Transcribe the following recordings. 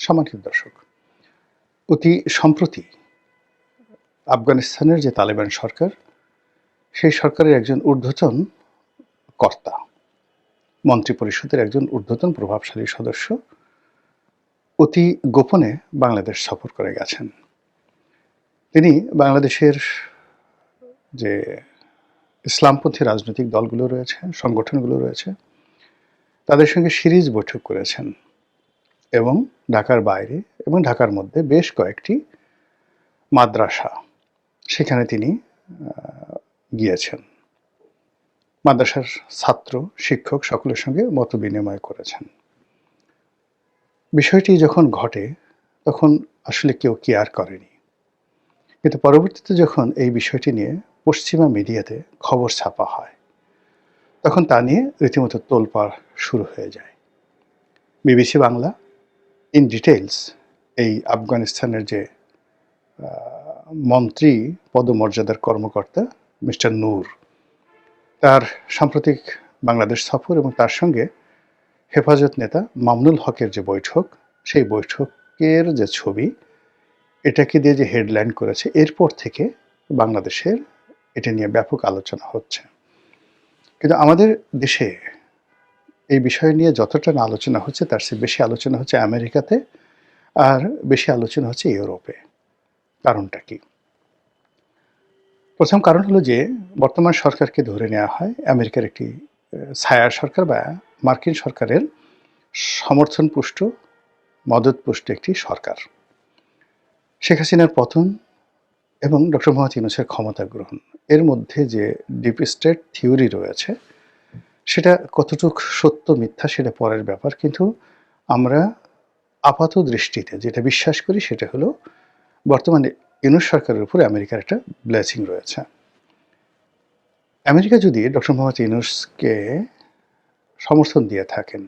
সম্মানিত দর্শক, অতি সম্প্রতি আফগানিস্তানের যে তালেবান সরকার, সেই সরকারের একজন ঊর্ধ্বতন কর্তা, মন্ত্রিপরিষদের একজন ঊর্ধ্বতন প্রভাবশালী সদস্য অতি গোপনে বাংলাদেশ সফর করে গেছেন। তিনি বাংলাদেশের যে ইসলামপন্থী রাজনৈতিক দলগুলো রয়েছে, সংগঠনগুলো রয়েছে, তাদের সঙ্গে সিরিজ বৈঠক করেছেন এবং ঢাকার বাইরে এবং ঢাকার মধ্যে বেশ কয়েকটি মাদ্রাসা, সেখানে তিনি গিয়েছেন। মাদ্রাসার ছাত্র, শিক্ষক সকলের সঙ্গে মত বিনিময় করেছেন। বিষয়টি যখন ঘটে তখন আসলে কেউ কেয়ার করেনি, কিন্তু পরবর্তীতে যখন এই বিষয়টি নিয়ে পশ্চিমা মিডিয়াতে খবর ছাপা হয়, তখন তা নিয়ে রীতিমতো তোলপাড় শুরু হয়ে যায়। বিবিসি বাংলা ইন ডিটেইলস এই আফগানিস্তানের যে মন্ত্রী পদমর্যাদার কর্মকর্তা মিস্টার নূর, তার সাম্প্রতিক বাংলাদেশ সফর এবং তার সঙ্গে হেফাজত নেতা মামুনুল হকের যে বৈঠক, সেই বৈঠকের যে ছবি, এটাকে দিয়ে যে হেডলাইন করেছে, এরপর থেকে বাংলাদেশের এটা নিয়ে ব্যাপক আলোচনা হচ্ছে। কিন্তু আমাদের দেশে এই বিষয় নিয়ে যতটা না আলোচনা হচ্ছে, তার চেয়ে বেশি আলোচনা হচ্ছে আমেরিকাতে, আর বেশি আলোচনা হচ্ছে ইউরোপে। কারণটা কি? প্রথম কারণ হলো যে বর্তমান সরকারকে ধরে নেওয়া হয় আমেরিকার একটি ছায়া সরকার বা মার্কিন সরকারের সমর্থনপুষ্ট, মদতপুষ্ট একটি সরকার। শেখ হাসিনার পতন এবং ডক্টর মোহাম্মদ ইউনূসের ক্ষমতা গ্রহণ, এর মধ্যে যে ডিপ স্টেট থিওরি রয়েছে, সেটা কতটুকু সত্য মিথ্যা সেটা পরের ব্যাপার, কিন্তু আমরা আপাত দৃষ্টিতে যেটা বিশ্বাস করি সেটা হলো বর্তমানে ইউনূস সরকারের উপরে আমেরিকার একটা ব্লেসিং রয়েছে। আমেরিকা যদি ডক্টর মোহাম্মদ ইউনূসকে সমর্থন দিয়ে থাকেন,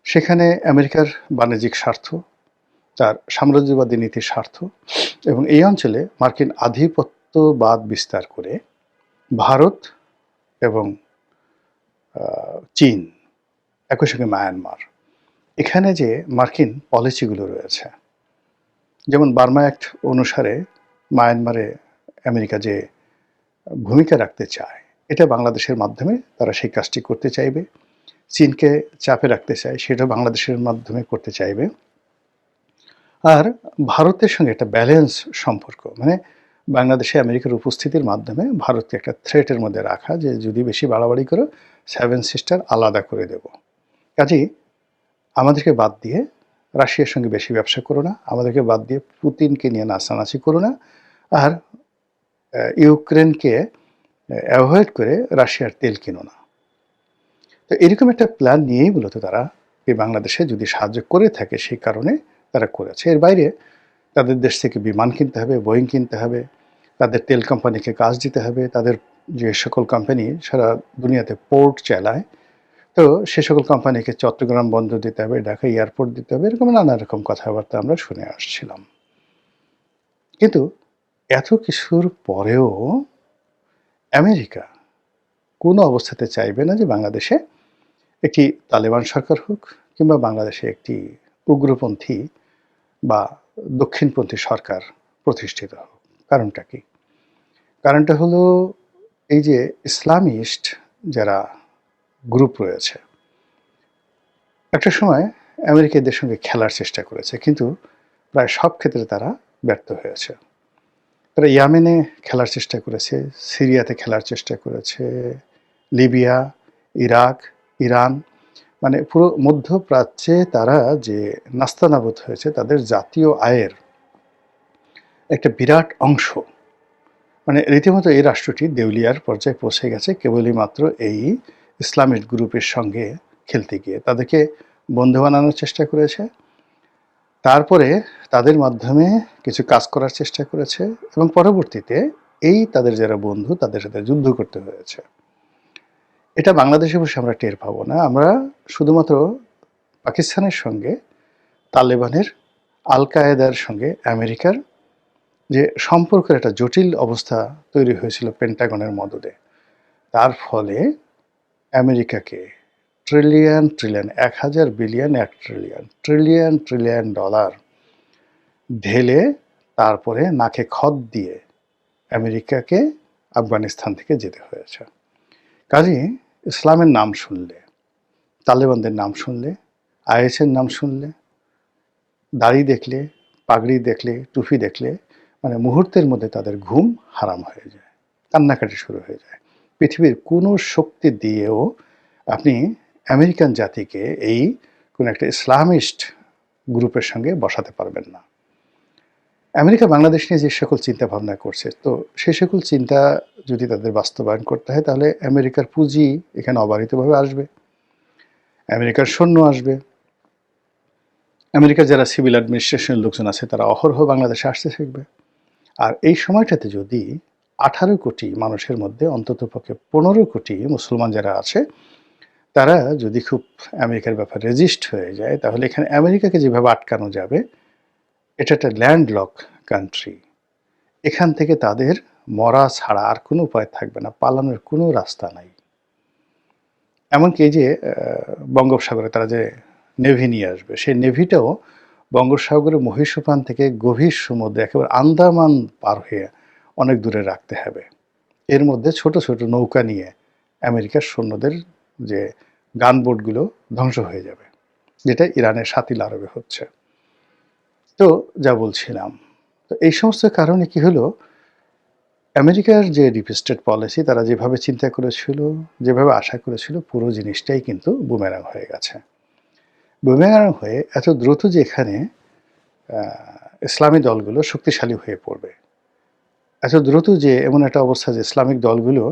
সেখানে আমেরিকার বাণিজ্যিক স্বার্থ, তার সাম্রাজ্যবাদী নীতির স্বার্থ এবং এই অঞ্চলে মার্কিন আধিপত্যবাদ বিস্তার করে ভারত এবং চীন, একই সঙ্গে মায়ানমার, এখানে যে মার্কিন পলিসিগুলো রয়েছে, যেমন বার্মা অ্যাক্ট অনুসারে মায়ানমারে আমেরিকা যে ভূমিকা রাখতে চায়, এটা বাংলাদেশের মাধ্যমে তারা সেই কাজটি করতে চাইবে। চীনকে চাপে রাখতে চায়, সেটা বাংলাদেশের মাধ্যমে করতে চাইবে। আর ভারতের সঙ্গে একটা ব্যালেন্স সম্পর্ক, মানে বাংলাদেশে আমেরিকার উপস্থিতির মাধ্যমে ভারতকে একটা থ্রেটের মধ্যে রাখা, যে যদি বেশি বাড়াবাড়ি করো সেভেন সিস্টার আলাদা করে দেব। কাজেই আমাদেরকে বাদ দিয়ে রাশিয়ার সঙ্গে বেশি ব্যবসা করো না, আমাদেরকে বাদ দিয়ে পুতিনকে নিয়ে নাচানাচি করো না, আর ইউক্রেনকে অ্যাভয়েড করে রাশিয়ার তেল কিনো না। তো এরকম একটা প্ল্যান নিয়েই মূলত তারা এই বাংলাদেশে যদি সাহায্য করে থাকে, সেই কারণে তারা করেছে। এর বাইরে তাদের দেশ থেকে বিমান কিনতে হবে, বোয়িং কিনতে হবে, তাদের তেল কোম্পানিকে কাজ দিতে হবে, তাদের যে সকল কোম্পানি সারা দুনিয়াতে পোর্ট চালায়, তো সে সকল কোম্পানিকে চট্টগ্রাম বন্দর দিতে হবে, ঢাকা এয়ারপোর্ট দিতে হবে, এরকম নানা রকম কথাবার্তা আমরা শুনে আসছিলাম। কিন্তু এত কিছুর পরেও আমেরিকা কোনো অবস্থাতে চাইবে না যে বাংলাদেশে একটি তালেবান সরকার হোক, কিংবা বাংলাদেশে একটি উগ্রপন্থী বা দক্ষিণপন্থী সরকার প্রতিষ্ঠিত হোক। কারণটা কি? কারণটা হলো এই যে ইসলামিস্ট যারা গ্রুপ রয়েছে, একটা সময় আমেরিকা এদের সঙ্গে খেলার চেষ্টা করেছে, কিন্তু প্রায় সব ক্ষেত্রে তারা ব্যর্থ হয়েছে। তারা ইয়েমেনে খেলার চেষ্টা করেছে, সিরিয়াতে খেলার চেষ্টা করেছে, লিবিয়া, ইরাক, ইরান, মানে পুরো মধ্যপ্রাচ্যে তারা যে নাস্তানাবুদ হয়েছে, তাদের জাতীয় আয়ের একটা বিরাট অংশ, মানে রীতিমতো এই রাষ্ট্রটি দেউলিয়ার পর্যায়ে পৌঁছে গেছে কেবলই মাত্র এই ইসলামিক গ্রুপের সঙ্গে খেলতে গিয়ে। তাদেরকে বন্ধু বানানোর চেষ্টা করেছে, তারপরে তাদের মাধ্যমে কিছু কাজ করার চেষ্টা করেছে, এবং পরবর্তীতে এই তাদের যারা বন্ধু, তাদের সাথে যুদ্ধ করতে হয়েছে। এটা বাংলাদেশে বসে আমরা টের পাবো না। আমরা শুধুমাত্র পাকিস্তানের সঙ্গে তালেবানের, আল কায়েদার সঙ্গে আমেরিকার যে সম্পর্কের একটা জটিল অবস্থা তৈরি হয়েছিল পেন্টাগনের মদদে, তার ফলে আমেরিকাকে trillion trillion, ১,০০০ billion ১ trillion, trillion trillion dollar ঢেলে তারপরে নাকে খত দিয়ে আমেরিকাকে আফগানিস্তান থেকে যেতে হয়েছে। কাজেই ইসলামের নাম শুনলে, তালেবানদের নাম শুনলে, আইএসের নাম শুনলে, দাড়ি দেখলে, পাগড়ি দেখলে, টুপি দেখলে মানে মুহূর্তের মধ্যে তাদের ঘুম হারাম হয়ে যায়, কান্নাকাটি শুরু হয়ে যায়। পৃথিবীর কোনো শক্তি দিয়েও আপনি আমেরিকান জাতিকে এই কোনো একটা ইসলামিস্ট গ্রুপের সঙ্গে বসাতে পারবেন না। আমেরিকা বাংলাদেশ নিয়ে যে সকল চিন্তা ভাবনা করছে, তো সেই সকল চিন্তা যদি তাদের বাস্তবায়ন করতে হয় তাহলে আমেরিকার পুঁজি এখানে অবারিতভাবে আসবে, আমেরিকার সৈন্য আসবে, আমেরিকার যারা সিভিল অ্যাডমিনিস্ট্রেশনের লোকজন আছে তারা অহরহ বাংলাদেশে আসতে শিখবে। আর এই সময়টাতে যদি 18 কোটি মানুষের মধ্যে অন্ততপক্ষে 15 কোটি মুসলমান যারা আছে তারা যদি খুব আমেরিকার ব্যাপারে রেজিস্ট হয়ে যায়, তাহলে এখানে আমেরিকাকে যেভাবে আটকানো যাবে, এটা একটা ল্যান্ডলক কান্ট্রি, এখান থেকে তাদের মরা ছাড়া আর কোনো উপায় থাকবে না, পালানোর কোনো রাস্তা নাই। এমনকি এই যে বঙ্গোপসাগরে তারা যে নেভি নিয়ে আসবে, সেই নেভিটাও বঙ্গোপসাগরের মহীশোপান থেকে গভীর সমুদ্রে একেবারে আন্দামান পার হয়ে অনেক দূরে রাখতে হবে। এর মধ্যে ছোট ছোট নৌকা নিয়ে আমেরিকার সৈন্যদের যে গানবোটগুলো ধ্বংস হয়ে যাবে, যেটা ইরানের শাতিল আরবে হচ্ছে। তো যা বলছিলাম, তো এই সমস্ত কারণে কি হলো, আমেরিকার যে ডিপ স্টেট পলিসি তারা যেভাবে চিন্তা করেছিল, যেভাবে আশা করেছিল, পুরো জিনিসটাই কিন্তু বুমেরাং হয়ে গেছে। বুমেরাং হয়ে এত দ্রুত যে এখানে ইসলামী দলগুলো শক্তিশালী হয়ে পড়বে, এত দ্রুত যে এমন একটা অবস্থা যে ইসলামিক দলগুলো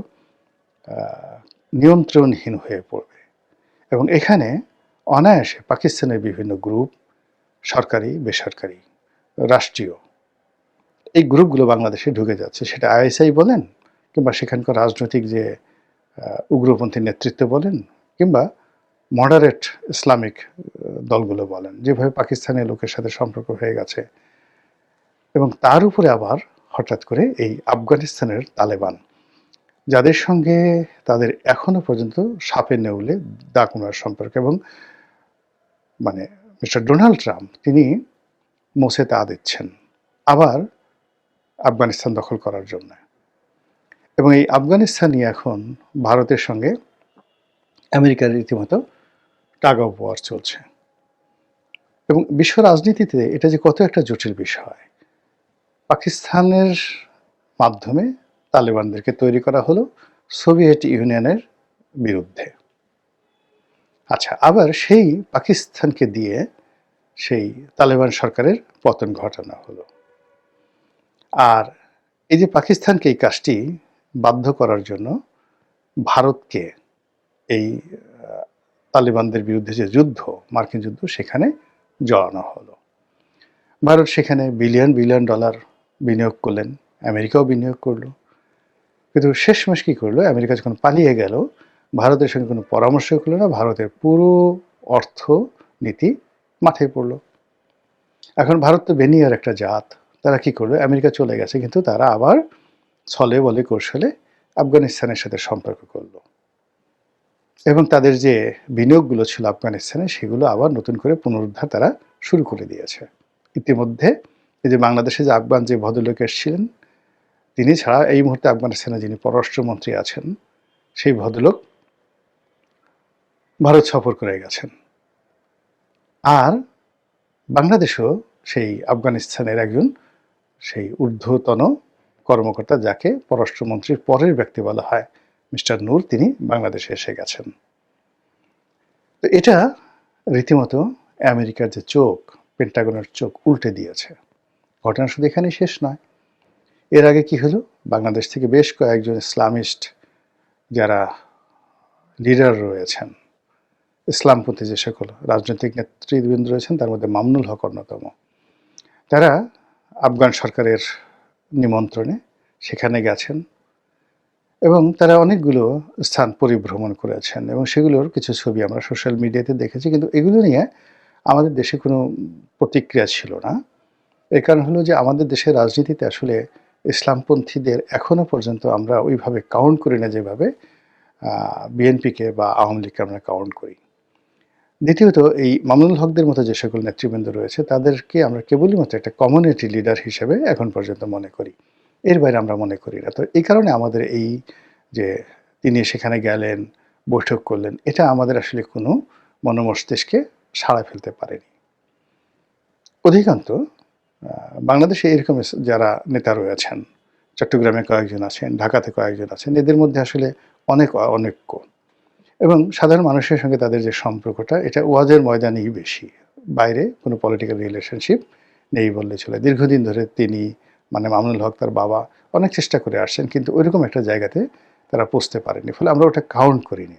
নিয়ন্ত্রণহীন হয়ে পড়বে, এবং এখানে অনায়াসে পাকিস্তানের বিভিন্ন গ্রুপ, সরকারি, বেসরকারি, রাষ্ট্রীয়, এই গ্রুপগুলো বাংলাদেশে ঢুকে যাচ্ছে। সেটা আইএসআই বলেন, কিংবা সেখানকার রাজনৈতিক যে উগ্রপন্থী নেতৃত্ব বলেন, কিংবা মডারেট ইসলামিক দলগুলো বলেন, যেভাবে পাকিস্তানের লোকের সাথে সম্পর্ক হয়ে গেছে। এবং তার উপরে আবার হঠাৎ করে এই আফগানিস্তানের তালেবান, যাদের সঙ্গে তাদের এখনো পর্যন্ত সাপে নেউলে দাকুনার সম্পর্ক, এবং মানে মিস্টার ডোনাল্ড ট্রাম্প তিনি মোসে তা দিচ্ছেন আবার আফগানিস্তান দখল করার জন্য। এবং এই আফগানিস্তানই এখন ভারতের সঙ্গে আমেরিকার রীতিমতো টাগ অফ ওয়ার চলছে। এবং বিশ্ব রাজনীতিতে এটা যে কত একটা জটিল বিষয়, পাকিস্তানের মাধ্যমে তালেবানদেরকে তৈরি করা হলো সোভিয়েত ইউনিয়নের বিরুদ্ধে। আচ্ছা, আবার সেই পাকিস্তানকে দিয়ে সেই তালেবান সরকারের পতন ঘটানো হলো। আর এই যে পাকিস্তানকে এই কাজটি বাধ্য করার জন্য ভারতকে এই তালেবানদের বিরুদ্ধে যে যুদ্ধ, মার্কিন যুদ্ধ, সেখানে জড়ানো হলো। ভারত সেখানে বিলিয়ন বিলিয়ন ডলার বিনিয়োগ করলেন, আমেরিকাও বিনিয়োগ করলো। কিন্তু শেষমেশ কী করলো, আমেরিকা যখন পালিয়ে গেল, ভারতের সঙ্গে কোনো পরামর্শ করলো না, ভারতের পুরো অর্থনীতি মাথায় পড়লো। এখন ভারত তো বেনিয়ার একটা জাত, তারা কি করলো, আমেরিকা চলে গেছে কিন্তু তারা আবার ছলে বলে কৌশলে আফগানিস্তানের সাথে সম্পর্ক করলো, এবং তাদের যে বিনিয়োগগুলো ছিল আফগানিস্তানে সেগুলো আবার নতুন করে পুনরুদ্ধার তারা শুরু করে দিয়েছে। ইতিমধ্যে এই যে বাংলাদেশে যে আফগান যে ভদ্রলোক এসেছিলেন, তিনি ছাড়া এই মুহূর্তে আফগানিস্তানে যিনি পররাষ্ট্রমন্ত্রী আছেন, সেই ভদ্রলোক ভারত সফর করে গেছেন। আর বাংলাদেশও সেই আফগানিস্তানের একজন সেই ঊর্ধ্বতন কর্মকর্তা, যাকে পররাষ্ট্রমন্ত্রীর পরের ব্যক্তি বলা হয়, মিস্টার নূর, তিনি বাংলাদেশে এসে গেছেন। তো এটা রীতিমতো আমেরিকার যে চোখ, পেন্টাগনের চোখ উল্টে দিয়েছে। ঘটনা শুধু এখানেই শেষ নয়, এর আগে কি হলো, বাংলাদেশ থেকে বেশ কয়েকজন ইসলামিস্ট যারা লিডার রয়েছেন, ইসলামপন্থী যে সকল রাজনৈতিক নেতৃবৃন্দ রয়েছেন, তার মধ্যে মামুনুল হক অন্যতম, তারা আফগান সরকারের নিমন্ত্রণে সেখানে গেছেন এবং তারা অনেকগুলো স্থান পরিভ্রমণ করেছেন, এবং সেগুলোর কিছু ছবি আমরা সোশ্যাল মিডিয়াতে দেখেছি। কিন্তু এগুলো নিয়ে আমাদের দেশে কোনো প্রতিক্রিয়া ছিল না। এর কারণ হলো যে আমাদের দেশের রাজনীতিতে আসলে ইসলামপন্থীদের এখনও পর্যন্ত আমরা ওইভাবে কাউন্ট করি না, যেভাবে বিএনপিকে বা আওয়ামী লীগকে আমরা কাউন্ট করি। দ্বিতীয়ত এই মামুনুল হকদের মতো যে সকল নেতৃবৃন্দ রয়েছে তাদেরকে আমরা কেবলই মাত্র একটা কমিউনিটি লিডার হিসেবে এখন পর্যন্ত মনে করি। এর বাইরে আমরা মনে করি না। তো এই কারণে আমাদের এই যে তিনি সেখানে গেলেন, বৈঠক করলেন, এটা আমাদের আসলে কোনো মনোমস্তিষ্কে সাড়া ফেলতে পারেনি। অধিকান্ত বাংলাদেশে এরকম যারা নেতা রয়েছেন, চট্টগ্রামে কয়েকজন আছেন, ঢাকাতে কয়েকজন আছেন, এদের মধ্যে আসলে অনেক অনৈক্য এবং সাধারণ মানুষের সঙ্গে তাদের যে সম্পর্কটা এটা ওয়াজের ময়দানেই বেশি। বাইরে কোনো পলিটিক্যাল রিলেশনশিপ নেই বললে চলে। দীর্ঘদিন ধরে তিনি মানে মামুনুল হক তার বাবা অনেক চেষ্টা করে আসছেন কিন্তু ওইরকম একটা জায়গাতে তারা পৌঁছতে পারেনি। ফলে আমরা ওটা কাউন্ট করিনি।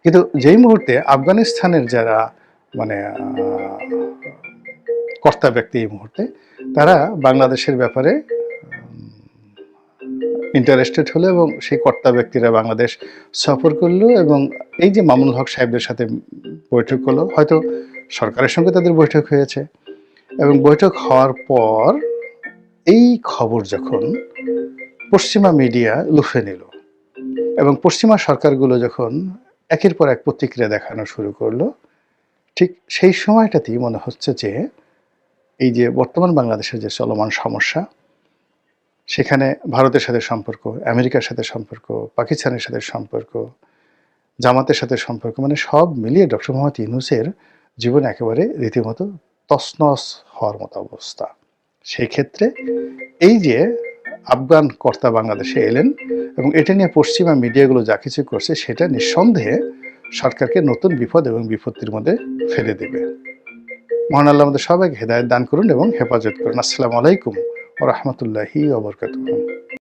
কিন্তু যেই মুহূর্তে আফগানিস্তানের যারা মানে কর্তা ব্যক্তি এই মুহূর্তে তারা বাংলাদেশের ব্যাপারে ইন্টারেস্টেড হলো এবং সেই কর্তা ব্যক্তিরা বাংলাদেশ সফর করলো এবং এই যে মামুনুল হক সাহেবদের সাথে বৈঠক করলো, হয়তো সরকারের সঙ্গে তাদের বৈঠক হয়েছে এবং বৈঠক হওয়ার পর এই খবর যখন পশ্চিমা মিডিয়া লুফে নিল এবং পশ্চিমা সরকারগুলো যখন একের পর এক প্রতিক্রিয়া দেখানো শুরু করলো, ঠিক সেই সময়টাতেই মনে হচ্ছে যে এই যে বর্তমান বাংলাদেশের যে চলমান সমস্যা, সেখানে ভারতের সাথে সম্পর্ক, আমেরিকার সাথে সম্পর্ক, পাকিস্তানের সাথে সম্পর্ক, জামাতের সাথে সম্পর্ক, মানে সব মিলিয়ে ডক্টর মোহাম্মদ ইউনূসের জীবন একেবারে রীতিমতো তছনছ হওয়ার মতো অবস্থা। সেই ক্ষেত্রে এই যে আফগান কর্তা বাংলাদেশে এলেন এবং এটা নিয়ে পশ্চিমা মিডিয়াগুলো যা কিছু করছে সেটা নিঃসন্দেহে সরকারকে নতুন বিপদ এবং বিপত্তির মধ্যে ফেলে দেবে। মহান আল্লাহ আমাদের সবাইকে হেদায়েত দান করুন এবং হেফাজত করুন। আসসালামু আলাইকুম ওয়া রাহমাতুল্লাহি ওয়া বারাকাতুহু।